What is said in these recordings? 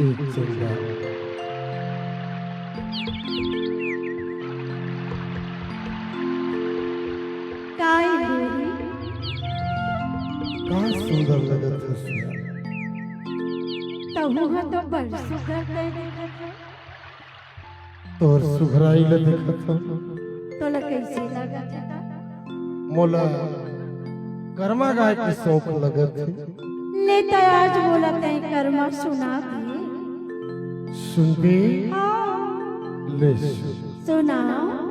एक चंदा काय गोरी का सुंदर लगत हसिया तहु तो बड़ सुगर कर देखत है तोर सुघराई ले देखत हूं तोला कैसे लगत है मोला कर्मा गाय की शौक लगत है ले तो आज बोला तय कर्मा सुना दिए सुनबी हाँ ले सुनाओ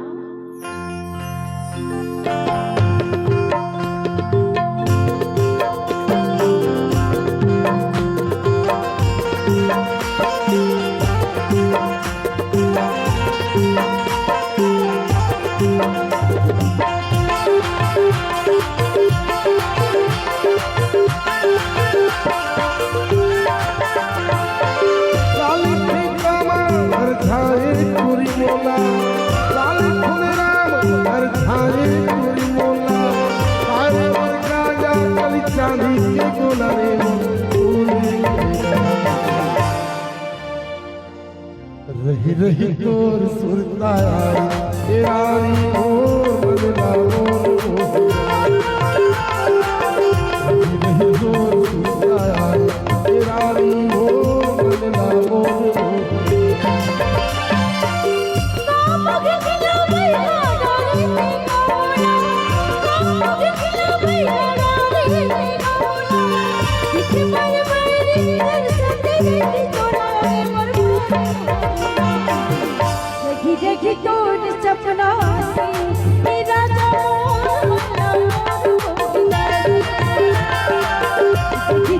रही रही तोर सुरता आई रानी मोर बदला मोर रही रही तोर सुरता आई रानी मोर बदला मोर देखी तोर सपना से मेरा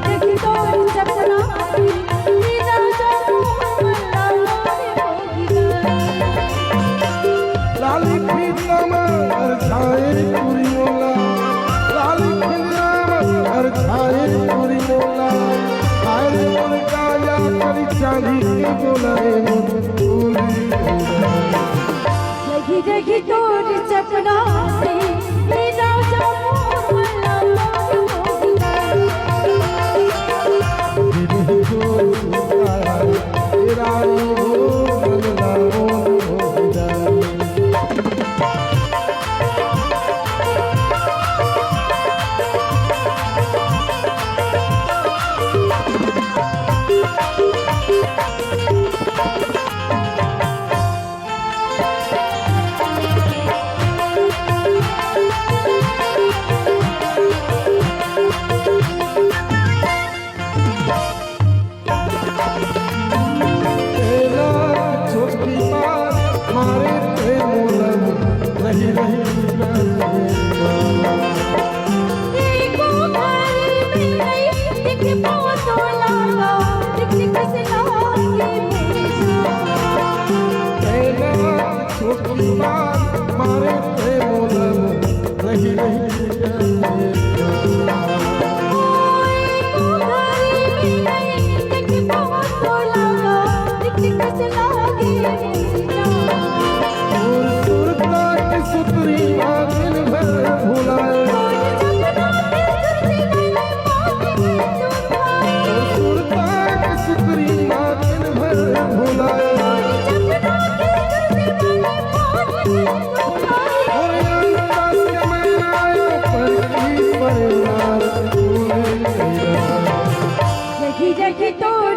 देखी तोर सपना से मेरा लाली फीता में हर छाए पूरी मोला लाली फीता में हर छाए पूरी मोला आरे मोर काया करी चांदी की बोला रे मोर देखी तोर सपना से मेरा मारे रही सुतरी दिन भर भुलाए सुतरी दिन भर भुलाए देखी तोर